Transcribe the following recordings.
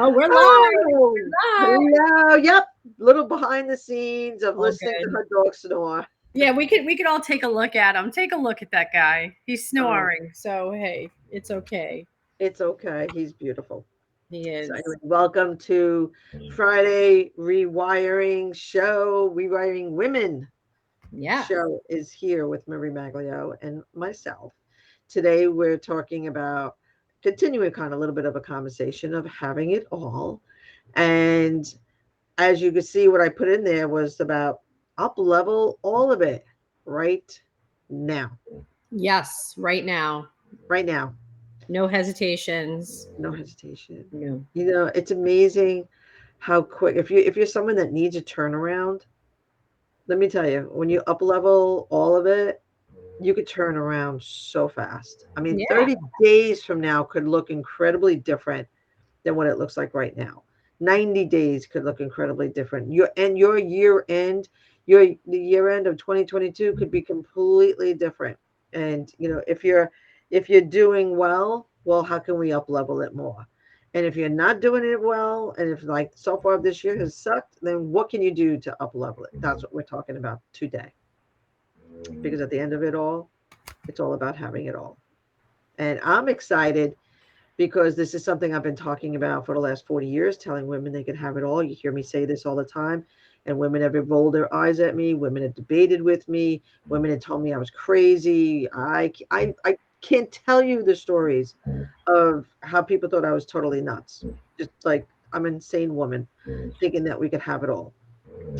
Oh, we're live. Oh, We're live. hello. Yep. Little behind the scenes of All listening to good. her dog snore. Yeah, we could all take a look at him. Take a look at that guy. He's Oh, snoring. So hey, it's okay. it's okay. He's beautiful. He So anyway, is. welcome to Friday Rewiring Show. Rewiring Women Yeah. show is here with Marie Maglio and myself. Today we're talking about continuing kind of a little bit of a conversation of having it all. And as you can see, what I put in there was about up level all of it right now. Yes, right now. Right now. No hesitations. No hesitation. No. It's amazing how quick if you're someone that needs a turnaround, let me tell you, when you up level all of it, you could turn around so fast. I mean, Yeah. 30 days from now could look incredibly different than what it looks like right now. 90 days could look incredibly different. Your year end, the year end of 2022 could be completely different. And if you're doing well, how can we up level it more? And if you're not doing it well, and if like so far this year has sucked, then what can you do to up level it? That's what we're talking about today. Because at the end of it all, it's all about having it all. And I'm excited because this is something I've been talking about for the last 40 years, telling women they can have it all. You hear me say this all the time. And women have rolled their eyes at me. Women have debated with me. Women have told me I was crazy. I can't tell you the stories of how people thought I was totally nuts. Just like I'm an insane woman thinking that we could have it all.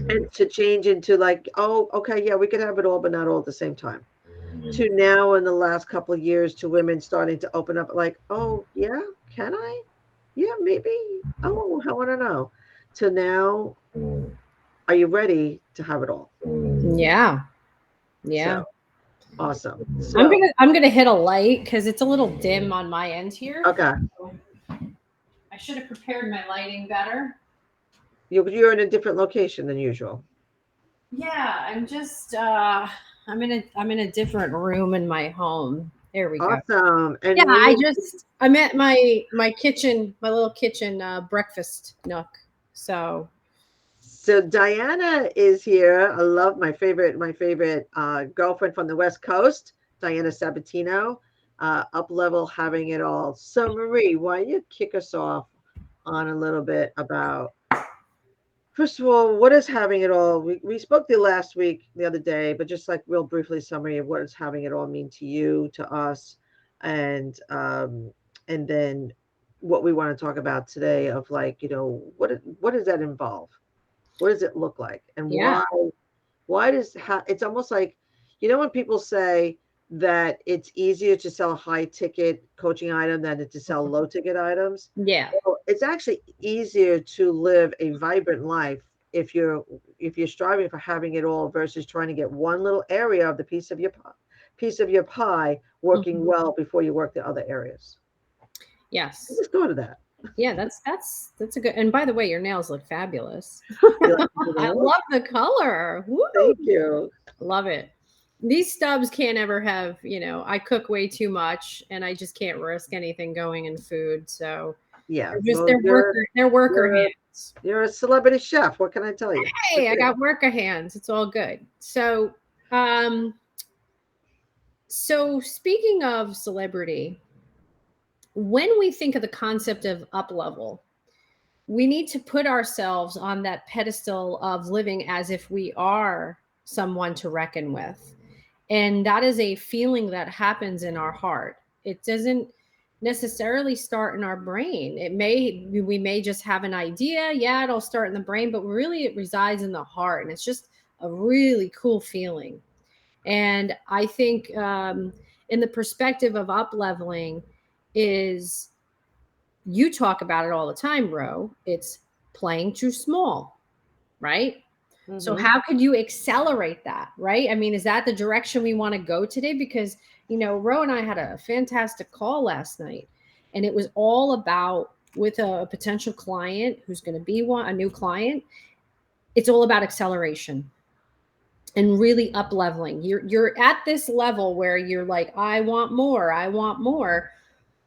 And to change into like, oh, okay, yeah, we could have it all, but not all at the same time, to now in the last couple of years to women starting to open up like, oh yeah, can I? Yeah, maybe. Oh, I want to know. To now, are you ready to have it all? Yeah. Yeah. So awesome. I'm So gonna I'm gonna hit a light because it's a little dim on my end here. okay, I should have prepared my lighting better. you're in a different location than usual. Yeah, I'm in a different room in my home. There we go. Awesome. Yeah, And we I'm at my kitchen, my little kitchen breakfast nook. So so Diana is here. I love my favorite girlfriend from the West Coast, Diana Sabatino, up level having it all. So Marie, why don't you kick us off on a little bit about, first of all, what is having it all? We spoke the other day, but just like real briefly summary of what does having it all mean to you, to us, and and then what we want to talk about today of like, what does that involve? What does it look like? And yeah. it's almost like, when people say that it's easier to sell a high ticket coaching item than to sell low ticket items. Yeah. Well, it's actually easier to live a vibrant life if you're striving for having it all versus trying to get one little area of the piece of your pie working Mhm. well before you work the other areas. I Yes. just thought of that. Yeah, that's a good. And by the way, your nails look fabulous. You like to do I that? love the color. Woo! Thank you. Love it. These stubs can't ever have, I cook way too much and I just can't risk anything going in food. So Yeah. Well, they're worker you're hands. you're a celebrity chef. What can I tell you? Look Hey, I at it. got worker hands. It's all good. Um, so speaking of celebrity, when we think of the concept of up level, we need to put ourselves on that pedestal of living as if we are someone to reckon with. And that is a feeling that happens in our heart. It doesn't necessarily start in our brain. We may just have an idea. Yeah, it'll start in the brain, but really it resides in the heart. And it's just a really cool feeling. And I think in the perspective of up leveling is you talk about it all the time, Ro. It's playing too small, right? So Hmm. how could you accelerate that, right? I mean, is that the direction we want to go today? Because, Ro and I had a fantastic call last night, and it was all about with a potential client who's going to be a new client. It's all about acceleration and really up leveling. You're at this level where you're like, I want more, I want more.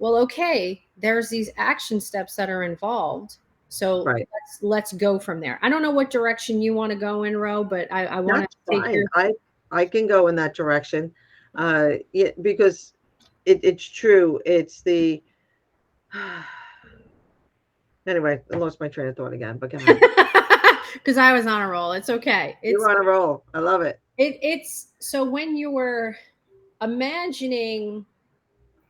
Well, okay, there's these action steps that are involved. So Right. let's go from there. I don't know what direction you want to go in, Ro, but I want to That's take fine. your. I can go in that direction. Yeah, because it's true. It's the anyway, I lost my train of thought again, but go ahead. Because I was on a roll. It's okay. You're on a roll. I love it. It's so when you were imagining,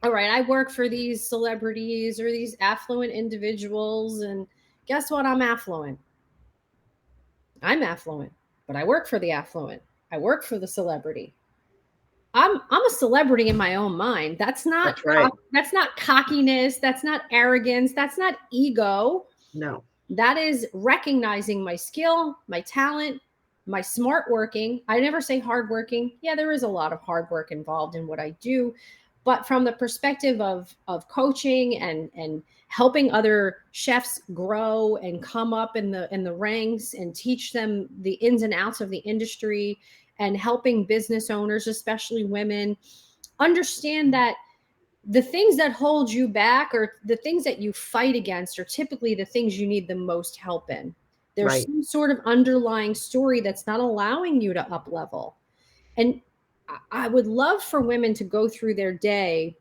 all right, I work for these celebrities or these affluent individuals, and guess what? I'm affluent, but I work for the affluent. I work for the celebrity. I'm a celebrity in my own mind. That's right. That's not cockiness, that's not arrogance, that's not ego. No. That is recognizing my skill, my talent, my smart working. I never say hard working. Yeah, there is a lot of hard work involved in what I do, but from the perspective of coaching and helping other chefs grow and come up in the ranks and teach them the ins and outs of the industry, and helping business owners, especially women, understand that the things that hold you back or the things that you fight against are typically the things you need the most help in. There's Right. some sort of underlying story that's not allowing you to up level. And I would love for women to go through their day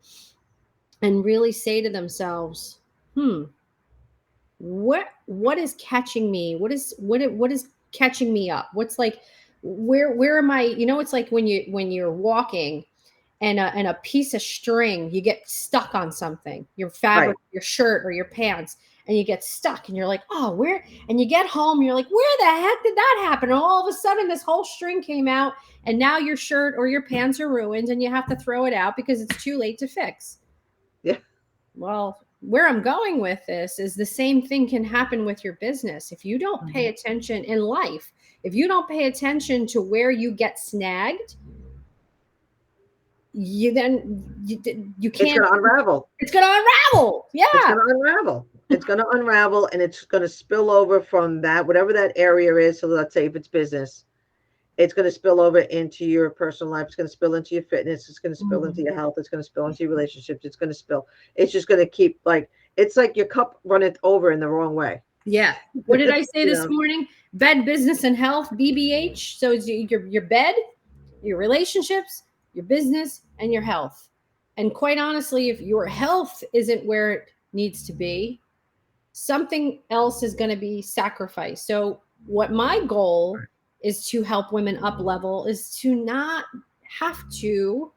and really say to themselves, what is catching me? What is catching me up? What's like, where am I? You know, it's like when you're walking and a piece of string, you get stuck on something, your fabric, Right. your shirt or your pants, and you get stuck and you're like, oh, where? And you get home, you're like, where the heck did that happen? And all of a sudden, this whole string came out, and now your shirt or your pants are ruined, and you have to throw it out because it's too late to fix. Yeah. Well, where I'm going with this is the same thing can happen with your business. If you don't pay Mhm. attention in life, if you don't pay attention to where you get snagged, you It's can't. going to unravel. It's gonna unravel. It's Yeah. going to unravel. It's going to unravel, and it's going to spill over from that, whatever that area is. So let's say if it's business, it's going to spill over into your personal life. It's going to spill into your fitness. It's going to spill into your health. It's going to spill into your relationships. It's going to spill. It's just going to keep like, it's like your cup runneth over in the wrong way. Yeah. What did I say You this know, morning? Bed, business, and health, BBH. So it's your bed, your relationships, your business, and your health. And quite honestly, if your health isn't where it needs to be, something else is going to be sacrificed. So what my goal is to help women up level is to not have to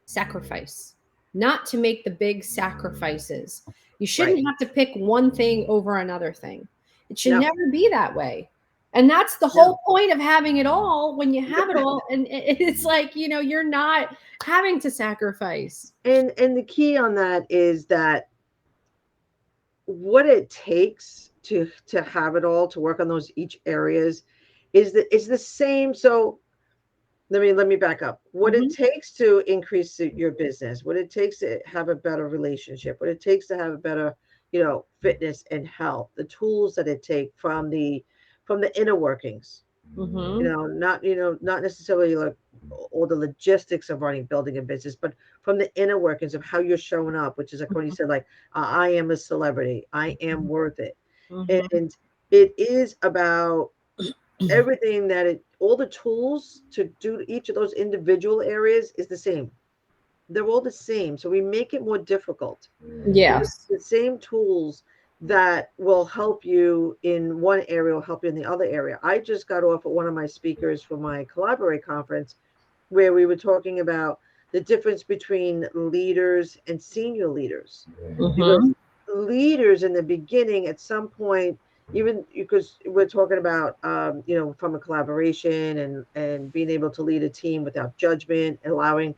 sacrifice, not to make the big sacrifices. You right. shouldn't have to pick one thing over another thing. It should No, never be that way. And that's the no. whole point of having it all. When you have it all, and it's like, you're not having to sacrifice. And the key on that is that what it takes to have it all, to work on those each areas, is the same. So let me back up. What it Mhm. takes to increase your business, what it takes to have a better relationship, what it takes to have a better, fitness and health, the tools that it take from the inner workings, Mhm. not necessarily like all the logistics of building a business, but from the inner workings of how you're showing up, which is like when you said, like, I am a celebrity, I am worth it. Mhm. And it is about everything all the tools to do each of those individual areas is the same. They're all the same. So we make it more difficult. Yes. The same tools that will help you in one area will help you in the other area. I just got off at one of my speakers for my Collaborate conference where we were talking about the difference between leaders and senior leaders. Because Mhm. leaders in the beginning, at some point, even because we're talking about, from a collaboration and being able to lead a team without judgment, allowing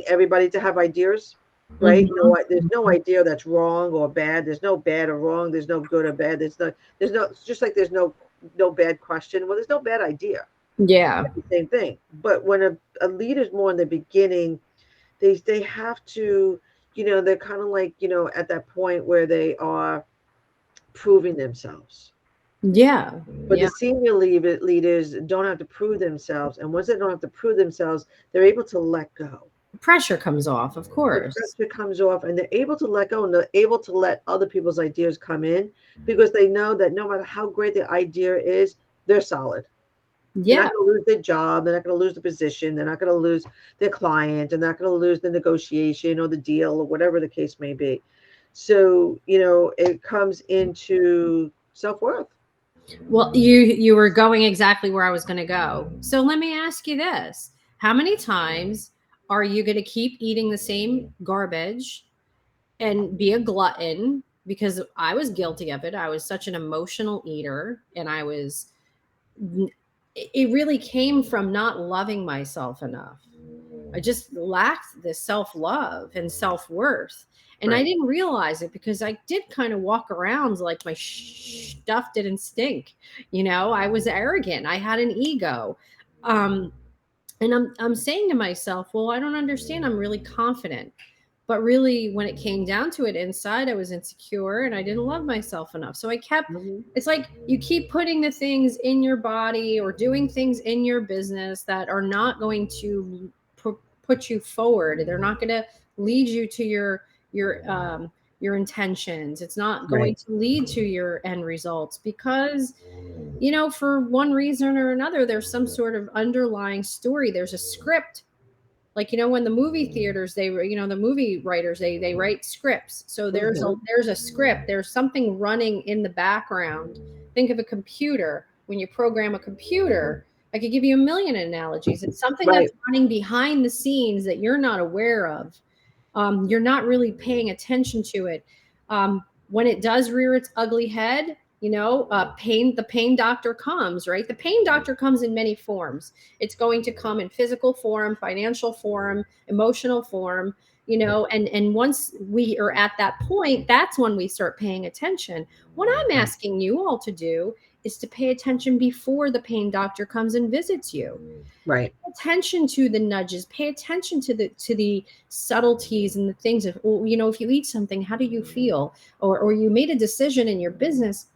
everybody to have ideas, right? Mhm. No, there's no idea that's wrong or bad. There's no bad or wrong. There's no good or bad. There's no, it's just like there's no bad question. Well, there's no bad idea. Yeah. It's the same thing. But when a leader's more in the beginning, they have to, they're kind of like, at that point where they are proving themselves. Yeah. But the Yeah. senior leaders don't have to prove themselves, and once they don't have to prove themselves, they're able to let go. Pressure comes off, of The course. pressure comes off, and they're able to let go, and they're able to let other people's ideas come in because they know that no matter how great the idea is, they're solid. They're Yeah. not going to lose their job. They're not going to lose the position. They're not going to lose their client. They're not going to lose the negotiation or the deal or whatever the case may be. So, it comes into self worth. Well, you were going exactly where I was going to go. So let me ask you this. How many times are you going to keep eating the same garbage and be a glutton? Because I was guilty of it. I was such an emotional eater, and it really came from not loving myself enough. I just lacked this self love and self worth. And I Right. didn't realize it because I did kind of walk around like my stuff didn't stink. I was arrogant. I had an ego. Um, and I'm saying to myself, well, I don't understand. I'm really confident. But really, when it came down to it, inside, I was insecure and I didn't love myself enough. So I kept, Hmm. it's like you keep putting the things in your body or doing things in your business that are not going to put you forward. They're not going to lead you to your intentions. It's not going Right. to lead to your end results because for one reason or another, there's some sort of underlying story. There's a script, like when the movie theaters, the movie writers, they write scripts. So Hmm. there's a script, there's something running in the background. Think of a computer. When you program a computer, I could give you a million analogies. It's something Right. that's running behind the scenes that you're not aware of. You're not really paying attention to it. When it does rear its ugly head, the pain doctor comes, right? The pain doctor comes in many forms. It's going to come in physical form, financial form, emotional form, and once we are at that point, that's when we start paying attention. What I'm Right. asking you all to do is to pay attention before the pain doctor comes and visits you. Right. Attention to the nudges, pay attention to the subtleties and the things of, well, if you eat something, how do you feel? Or you made a decision in your business,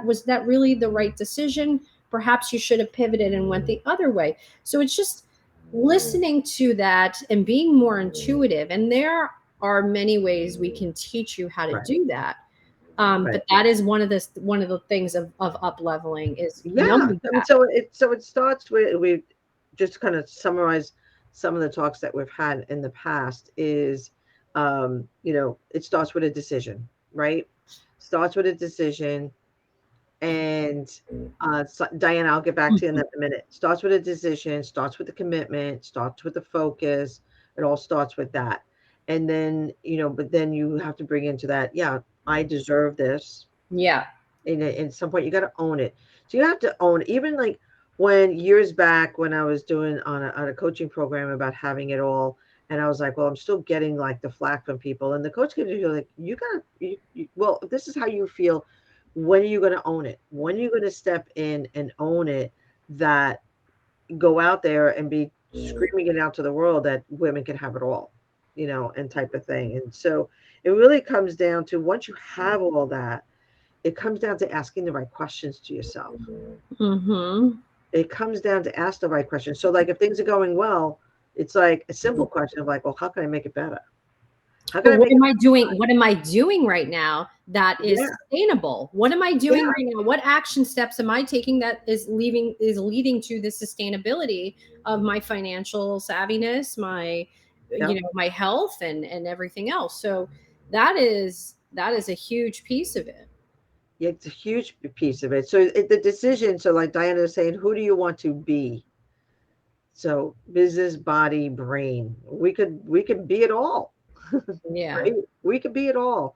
was that really the right decision? Perhaps you should have pivoted and went the other way. So it's just listening to that and being more intuitive, and there are many ways we can teach you how to Right. do that. Right. But that is one of the things of up leveling is Yeah. knowing And that. so it starts with, we just to kind of summarize some of the talks that we've had in the past is, it starts with a decision, right? Starts with a decision. And so, Diana, I'll get back to you in that in a minute. Starts with a decision, starts with the commitment, starts with the focus. It all starts with that. And then, but then you have to bring into that, yeah, I deserve this. Yeah. In some point, you got to own it. So you have to own it. Even like when years back when I was doing on a coaching program about having it all, and I was like, well, I'm still getting like the flack from people. And the coach gives you like, you got to, well, this is how you feel. When are you going to own it? When are you going to step in and own it? That go out there and be screaming it out to the world that women can have it all, and type of thing. And so it really comes down to, once you have all that, it comes down to asking the right questions to yourself. Mm-hmm. It comes down to ask the right questions. So like if things are going well, it's like a simple question of like, well, how can I make it better? How can Or I what make it am I doing? What am I doing right now that is yeah, sustainable? What am I doing yeah, right now? What action steps am I taking that is leading to the sustainability of my financial savviness, my yeah. my health and everything else. So that is a huge piece of it. Yeah, it's a huge piece of it. So the decision, so like Diana was saying, who do you want to be? So business, body, brain. We could be it all. Yeah. Right? We could be it all.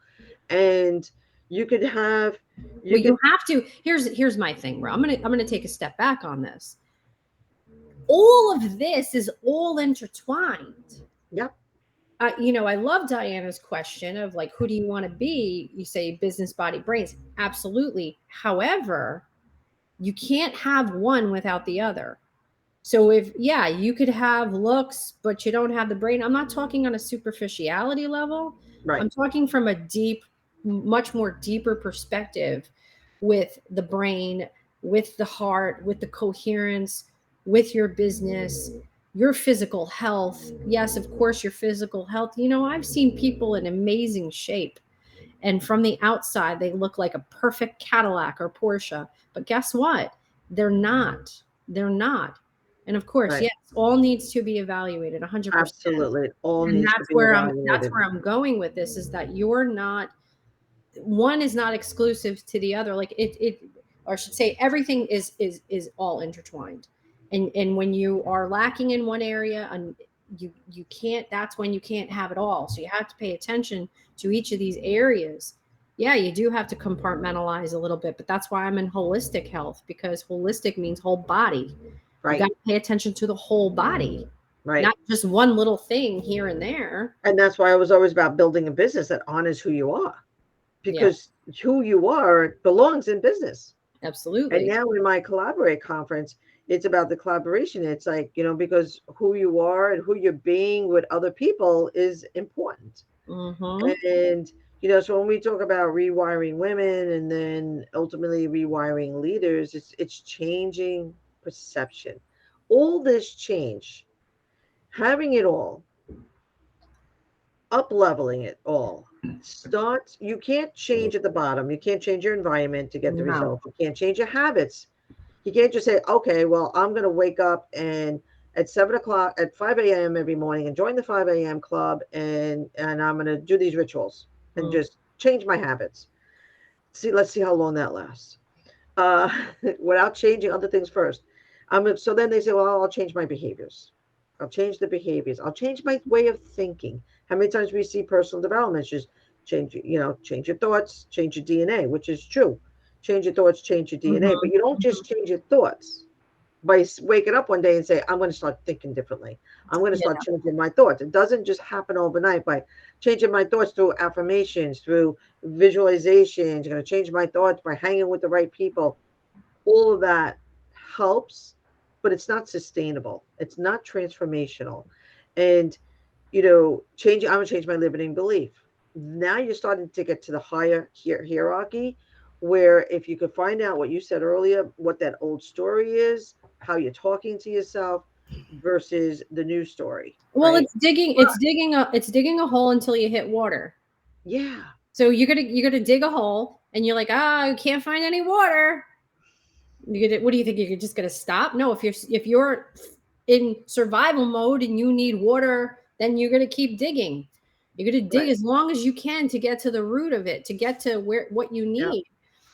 And you could have you Well, could you have to. Here's my thing, bro. I'm gonna take a step back on this. All of this is all intertwined. yeah, I love Diana's question of like, who do you want to be? You say business, body, brains. Absolutely. However, you can't have one without the other. So if, yeah, you could have looks, but you don't have the brain. I'm not talking on a superficiality level. right. I'm talking from a much more deeper perspective with the brain, with the heart, with the coherence, with your business. your physical health. Yes, of course, your physical health. I've seen people in amazing shape, and from the outside, they look like a perfect Cadillac or Porsche. But guess what? They're not. They're not. And of course, Right. yes, all needs to be evaluated 100%. Absolutely. It all And needs to that's be where that's evaluated. where I'm going with this, is that you're not, one is not exclusive to the other. Like it, or I should say, everything is all intertwined. And when you are lacking in one area, and you can't, that's when you can't have it all. So you have to pay attention to each of these areas. Yeah, you do have to compartmentalize a little bit, but that's why I'm in holistic health, because holistic means whole body. You got Right. to pay attention to the whole body, Right. not just one little thing here and there. And that's why I was always about building a business that honors who you are, Yeah, because who you are belongs in business. And absolutely. now in my collaborate conference, it's about the collaboration. It's like, because who you are and who you're being with other people is important. Mm-hmm. And, so when we talk about rewiring women and then ultimately rewiring leaders, it's changing perception. All this change, having it all, up leveling it all. Starts, you can't change at the bottom. You can't change your environment to get the No. results. You can't change your habits. You can't just say, okay, well, I'm going to wake up and at 7 o'clock, at 5 a.m. every morning and join the 5 a.m. club, and I'm going to do these rituals and Mm. just change my habits. Let's see how long that lasts. Uh, Without changing other things first. So then they say, well, I'll change my behaviors. I'll change the behaviors. I'll change my way of thinking. How many times we see personal development? It's just change your thoughts, change your DNA, which is true. Change your thoughts, change your DNA. But Mhm. you don't just change your thoughts by waking up one day and say, I'm going to start thinking differently. I'm going to Yeah. start changing my thoughts. It doesn't just happen overnight by changing my thoughts through affirmations, through visualizations. You're going to change my thoughts by hanging with the right people. All of that helps, but it's not sustainable. It's not transformational. And, I'm going to change my limiting belief. Now you're starting to get to the higher hierarchy, where if you could find out what you said earlier, what that old story is, how you're talking to yourself versus the new story, Well, right? it's digging a hole until you hit water. Yeah, So you're gonna dig a hole, and you're like, I can't find any water. What do you think? You're just gonna stop? No, if you're in survival mode and you need water, then you're gonna keep digging. You're gonna dig right. as long as you can to get to the root of it, to get to where what you Yeah, need.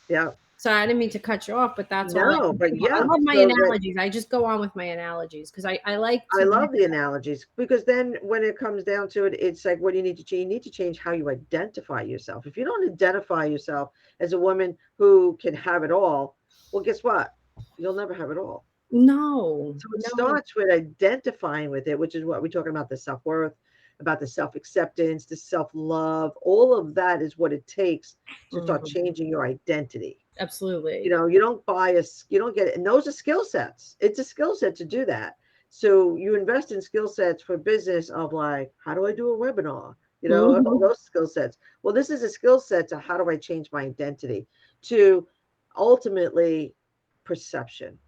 yeah. So I didn't mean to cut you off, but that's all I No, can but think about. I yeah. love my So that analogies. I just go on with my analogies because I like I to love the analogies, because then when it comes down to it, it's like, what do you need to change? You need to change how you identify yourself. If you don't identify yourself as a woman who can have it all, well, guess what? You'll never have it all. no, So it no. starts with identifying with it, which is what we're talking about, the self worth, about the self acceptance, the self love. All of that is what it takes to start Mhm. changing your identity. Absolutely. You don't buy you don't get it. And those are skill sets. It's a skill set to do that. So you invest in skill sets for business of like, how do I do a webinar? Mhm. Those skill sets. Well, this is a skill set to how do I change my identity to ultimately perception,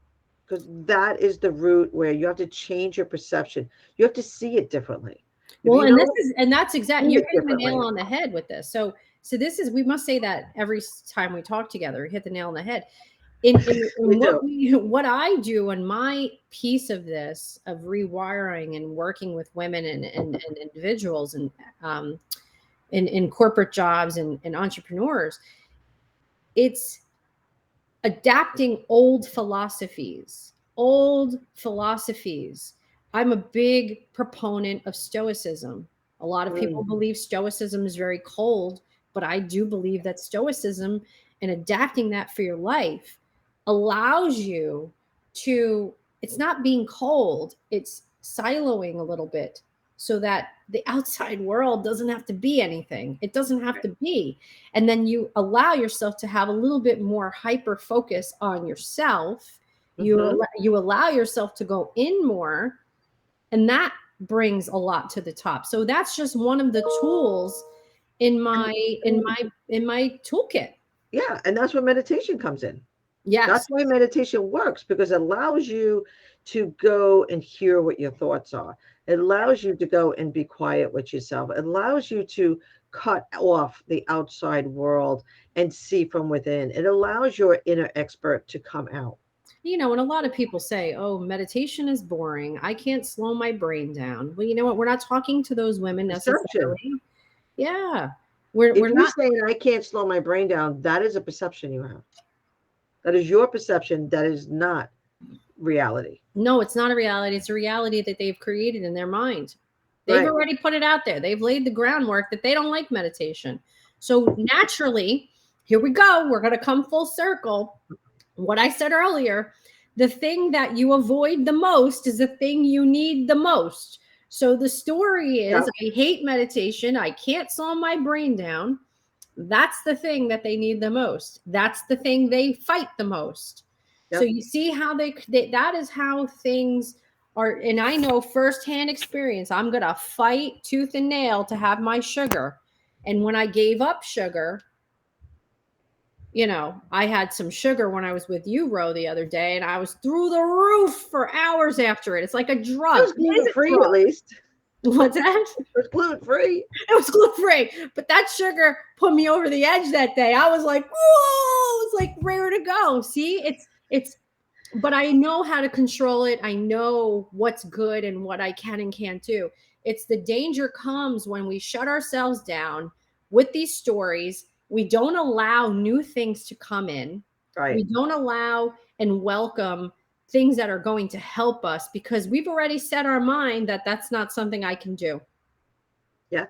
because that is the root where you have to change your perception. You have to see it differently. If Well, you and this don't is and that's exactly, see you're it hitting the nail differently, on the head with this. So this is, we must say that every time we talk together, hit the nail on the head. In we what do. what I do in my piece of this, of rewiring and working with women and individuals, and um in corporate jobs and entrepreneurs, it's adapting old philosophies. I'm a big proponent of stoicism. A lot of Mm, people believe stoicism is very cold, but I do believe that stoicism and adapting that for your life allows you to, it's not being cold, it's siloing a little bit, so that the outside world doesn't have to be anything. It doesn't have to be. And then you allow yourself to have a little bit more hyper focus on yourself. hmm You allow yourself to go in more, and that brings a lot to the top. So that's just one of the tools in and, my in and my in my toolkit. yeah, and that's where meditation comes in. Yes. That's why meditation works, because it allows you to go and hear what your thoughts are. It allows you to go and be quiet with yourself. It allows you to cut off the outside world and see from within. It allows your inner expert to come out. And a lot of people say, "Oh, meditation is boring. I can't slow my brain down." Well, you know what? We're not talking to those women Perception. necessarily. Yeah. We're If you're not. saying I can't slow my brain down, that is a perception you have. That is your perception. That is not reality. No, it's not a reality. It's a reality that they've created in their mind. They've Right. already put it out there. They've laid the groundwork that they don't like meditation. So naturally, here we go. We're going to come full circle. What I said earlier, the thing that you avoid the most is the thing you need the most. So the story is, Yep. I hate meditation. I can't slow my brain down. That's the thing that they need the most. That's the thing they fight the most. So Yep. you see how that is how things are. And I know firsthand experience. I'm going to fight tooth and nail to have my sugar. And when I gave up sugar, I had some sugar when I was with you, Ro, the other day, and I was through the roof for hours after it. It's like a It drug. was It is gluten a free at drug. least. What's that? It was gluten free. It was gluten free, but that sugar put me over the edge that day. I was like, whoa, it's like rare to go. See, but I know how to control it. I know what's good and what I can and can't do. It's the danger comes when we shut ourselves down with these stories. We don't allow new things to come in. We Right. don't allow and welcome things that are going to help us because we've already set our mind that that's not something I can do. Yeah. All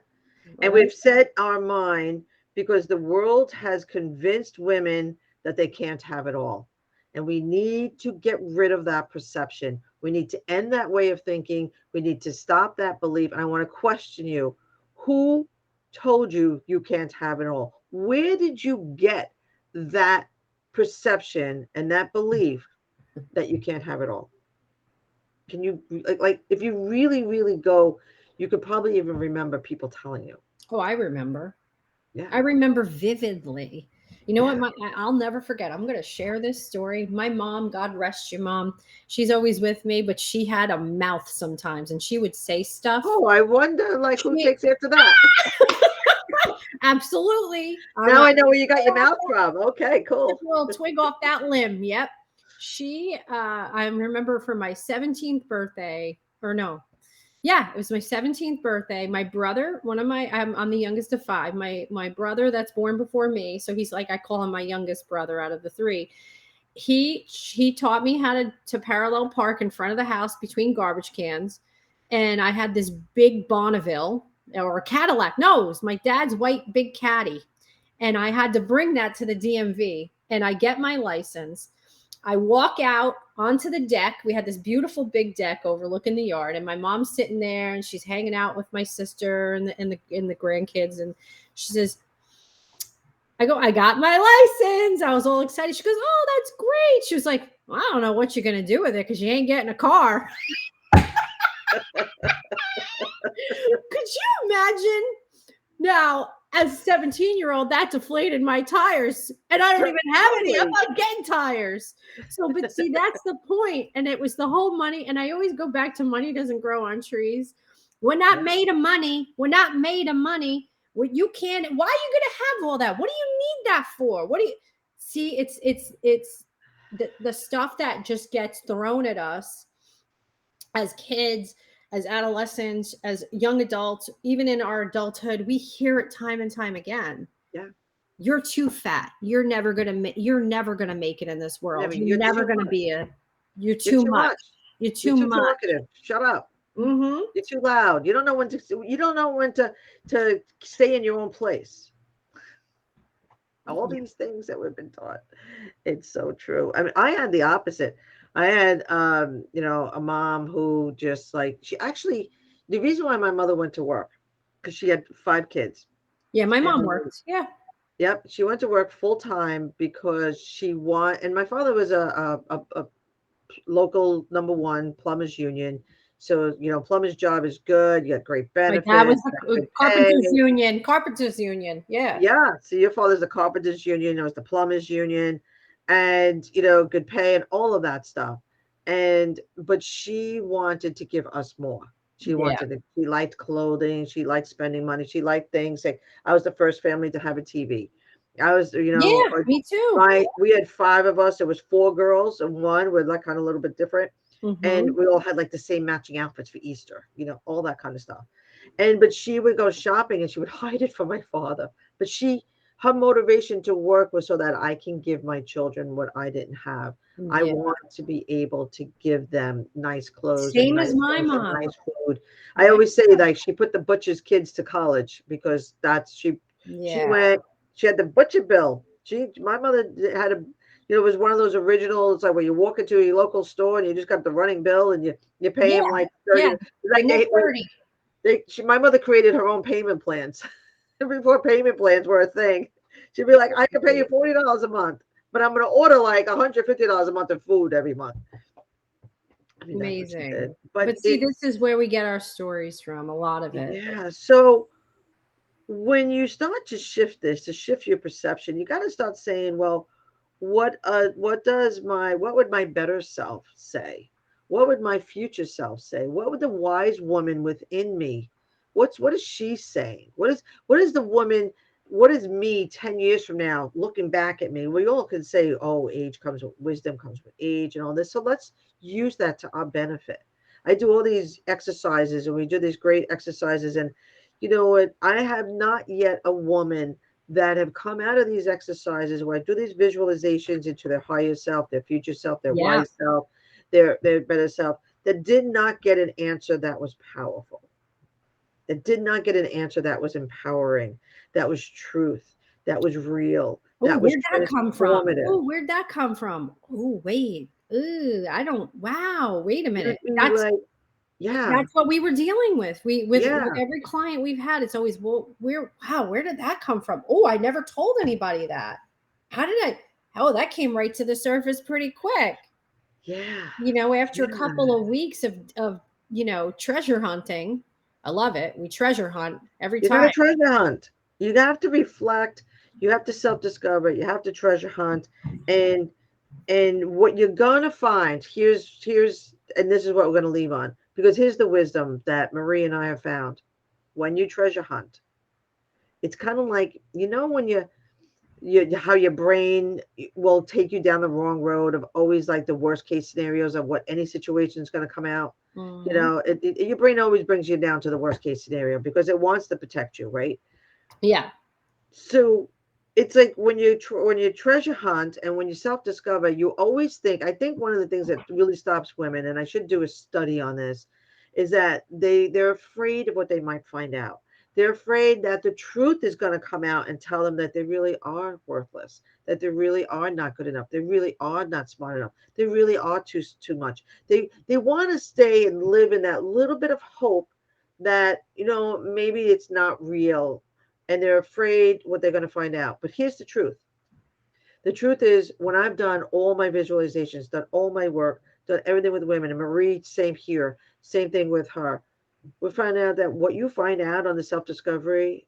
And right. we've set our mind because the world has convinced women that they can't have it all. And we need to get rid of that perception. We need to end that way of thinking. We need to stop that belief. And I want to question you, who told you you can't have it all? Where did you get that perception and that belief that you can't have it all? Can you, like if you really, really go, you could probably even remember people telling you. Oh, I remember. Yeah. I remember vividly. You know what? Yeah. I'll never forget. I'm going to share this story. My mom, God rest your mom, she's always with me, but she had a mouth sometimes, and she would say stuff. Oh, I wonder, like, who She takes after that? absolutely. Now I know where you got your mouth from. Okay, Took cool. a little twig off that limb. Yep. I remember for my 17th birthday, or no, yeah, it was my 17th birthday. My brother, I'm the youngest of five. My brother that's born before me, so he's like I call him my youngest brother out of the three. He taught me how to parallel park in front of the house between garbage cans, and I had this big Bonneville or a Cadillac. No, it was my dad's white big caddy, and I had to bring that to the DMV. And I get my license. I walk out onto the deck. We had this beautiful big deck overlooking the yard, and my mom's sitting there, and she's hanging out with my sister and the grandkids. And she says, "I go, I got my license." I was all excited. She goes, "Oh, that's great." She was like, "Well, I don't know what you're gonna do with it because you ain't getting a car." Could you imagine? Now, as a 17-year-old, that deflated my tires, and I don't even have any. I'm Totally. not getting tires. So, but see, that's the point. And it was the whole money. And I always go back to money doesn't grow on trees. We're not Yeah. made of money. We're not made of money. What you can't. Why are you going to have all that? What do you need that for? What do you see? It's the stuff that just gets thrown at us as kids, as adolescents, as young adults, even in our adulthood, we hear it time and time again. Yeah. You're too fat. You're never gonna make it in this I world. mean, You're you're never too gonna much. be you're You're too too much. much. You're You're too too much. talkative. Shut up. Mm-hmm. You're too loud. You don't know when to. You don't know when to stay in your own place. All these things that we've been taught. It's so true. I mean, I had the opposite. I had, a mom who just like she actually. The reason why my mother went to work because she had 5 kids. Yeah, my mom And worked. Yeah. yep, she went to work full time because she want. And my father was a local number one plumbers union. So plumbers job is good. You got great My dad was benefits, you got the good pay. carpenters union. Carpenters union. Yeah. Yeah. So your father's the carpenters union. It was the plumbers union, and good pay and all of that stuff. And but she wanted to give us more. Yeah. She liked clothing, she liked spending money, she liked things like I was the first family to have a TV. I was, Yeah, me too. my we had five of us. There was four girls and one. We're like kind of a little bit different, and Hmm. we all had like the same matching outfits for Easter, all that kind of stuff. And but she would go shopping and she would hide it from my father. But her motivation to work was so that I can give my children what I didn't have. I Yeah. want to be able to give them nice clothes and Same as nice my things and mom. nice food. I Yeah. always say like she put the butcher's kids to college because she Yeah. went she had the butcher bill. My mother had it was one of those originals like where you walk into your local store and you just got the running bill and you pay Yeah. them like Yeah. 30, The like net 30. my mother created her own payment plans before payment plans were a thing. She'd be like, I can pay you $40 a month, but I'm going to order like $150 a month of food every month. I mean, that's what she did. Amazing. But But see, this is where we get our stories from, a lot of it. yeah. So when you start to shift to shift your perception, you got to start saying, well, what would my better self say? What would my future self say? What would the wise woman within me, what is she saying? What is the woman, what is me 10 years from now looking back at me? We all can say, oh, age comes with wisdom, comes with age and all this. So let's use that to our benefit. I do all these exercises and we do these great exercises, and you know what? I have not yet a woman that have come out of these exercises where I do these visualizations into their higher self, their future self, their Yeah. wise self, their better self, that did not get an answer that was powerful, that did not get an answer that was empowering, that was truth, that was real, Oh, that was where'd that come from? transformative. Oh, where'd that come from? Oh, wait. Ooh, I don't. Wow. Wait a You'd minute. be That's like, yeah, that's what we were dealing with. With yeah, every client we've had, it's always, well, where did that come from? Oh, I never told anybody that. How did I? Oh, that came right to the surface pretty quick. yeah, After a yeah. couple of weeks of treasure hunting. I love it. We treasure hunt every You got to time. treasure hunt. You have to reflect. You have to self-discover. You have to treasure hunt, and what you're gonna find here's and this is what we're gonna leave on, because here's the wisdom that Marie and I have found. When you treasure hunt, it's kind of like when how your brain will take you down the wrong road of always like the worst case scenarios of what any situation is going to come out. Mhm. Your brain always brings you down to the worst case scenario because it wants to protect you, right? Yeah. So it's like when you treasure hunt and when you self discover, you always think. I think one of the things that really stops women, and I should do a study on this, is that they're afraid of what they might find out. They're afraid that the truth is going to come out and tell them that they really are worthless, that they really are not good enough, they really are not smart enough, they really are too much. They want to stay and live in that little bit of hope that maybe it's not real, and they're afraid what they're going to find out. But here's the truth. The truth is, when I've done all my visualizations, done all my work, done everything with women, and Marie, same here, same thing with her, we find out that what you find out on the self discovery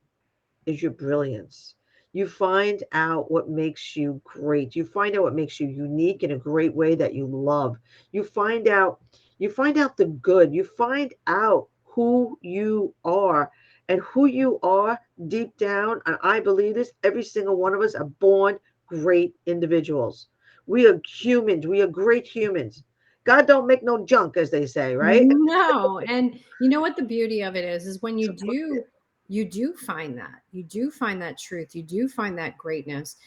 is your brilliance. You find out what makes you great. You find out what makes you unique in a great way that you love. You find out the good. You find out who you are, and who you are deep down, and I believe this, every single one of us are born great individuals. We are humans. We are great humans. God don't make no junk, as they say, right? No, and you know what the beauty of it is when So, you do find that. You do find that truth. You do find that greatness.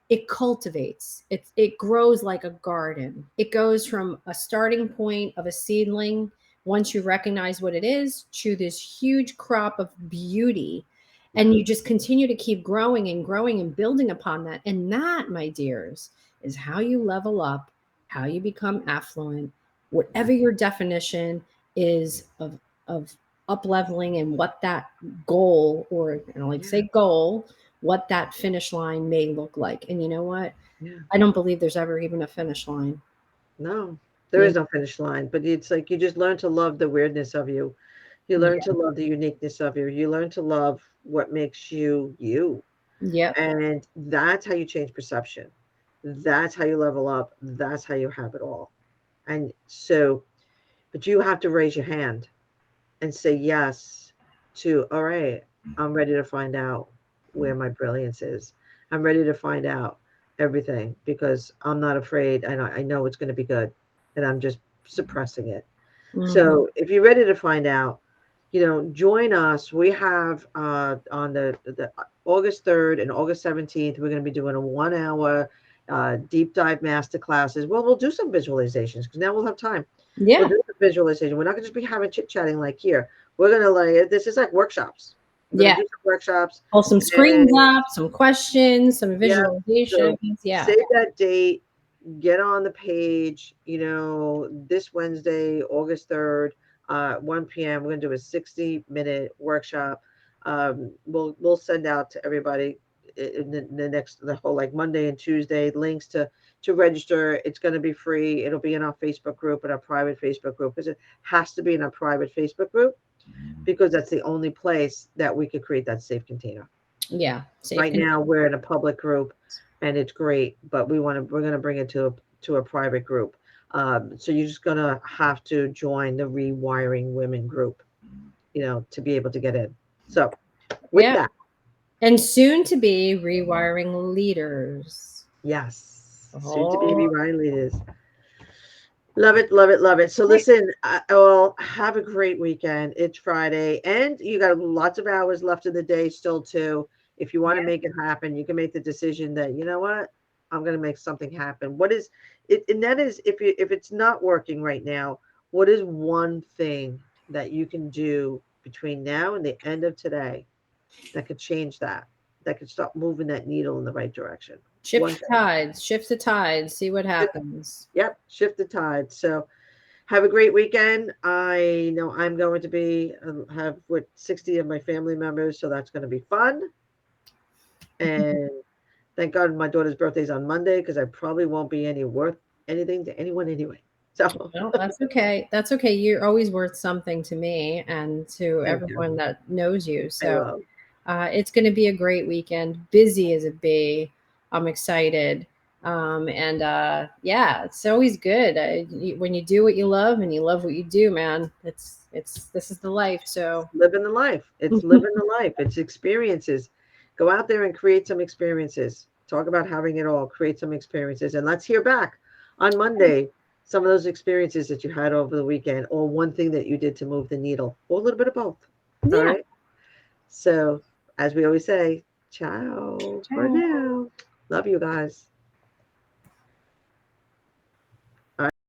It cultivates. It grows like a garden. It goes from a starting point of a seedling, once you recognize what it is, to this huge crop of beauty. yeah, And you just continue to keep growing and growing and building upon that. And that, my dears, is how you level up, how you become affluent, whatever your definition is of up leveling, and what that goal, or I don't like to yeah, say goal, what that finish line may look like. And you know what? yeah. I don't believe there's ever even a finish line. No, there You is no finish line, but it's like you just learn to love the weirdness of you. You learn Yeah. to love the uniqueness of you. You learn to love what makes you you. Yep. And that's how you change perception. That's how you level up. That's how you have it all. And so, but you have to raise your hand and say yes to, all right, I'm ready to find out where my brilliance is. I'm ready to find out everything because I'm not afraid and I know it's going to be good and I'm just suppressing it. Mhm. So if you're ready to find out, join us. We have on the August 3rd and August 17th, we're going to be doing a 1 hour deep dive master classes. Well, we'll do some visualizations because now we'll have time. We'll Yeah. do the visualization. We're not going to just be having chit chatting like here. We're going to like, this is like workshops. We're going to Yeah. do some workshops. Pull some screens And up, some questions, some yeah, so visualizations. Yeah. save that date, get on the page, this Wednesday, August 3rd, 1 p.m. We're gonna do a 60-minute workshop. We'll send out to everybody in the whole like Monday and Tuesday links to register. It's gonna be free. It'll be in our Facebook group, in our private Facebook group, because it has to be in our private Facebook group because that's the only place that we could create that safe container. Yeah. Safe Right now we're in a public group and it's great, but we're going to bring it to a private group. So you're just going to have to join the Rewiring Women group, to be able to get in. So with Yeah. that, And soon to be rewiring leaders. yes, soon to be Oh, Rewiring leaders. Love it, love it, love it. So right. listen, well, have a great weekend. It's Friday, and you got lots of hours left in the day still too. If you want to Yeah. make it happen, you can make the decision that you know what, I'm going to make something happen. What is it? And that is if it's not working right now, what is one thing that you can do between now and the end of today that could change that, that could start moving that needle in the right direction? One Shift the thing. tides. Shift the tides. See what Shift, happens. yep, shift the tide. So have a great weekend. I know I'm going to be have with 60 of my family members, so that's going to be fun. And thank God my daughter's birthday is on Monday because I probably won't be any worth anything to anyone anyway. So Well, that's okay. That's okay. You're always worth something to me and to thank you. everyone that knows you. I So will. it's going to be a great weekend. Busy as a bee. I'm excited. And yeah, it's always good when you do what you love and you love what you do, man. It's this is the life. So Living the life. It's living the life. It's experiences. Go out there and create some experiences. Talk about having it all. Create some experiences. And let's hear back on Monday some of those experiences that you had over the weekend, or one thing that you did to move the needle, or a little bit of both. All yeah. right. So, as we always say, ciao for Ciao. now. Love you guys.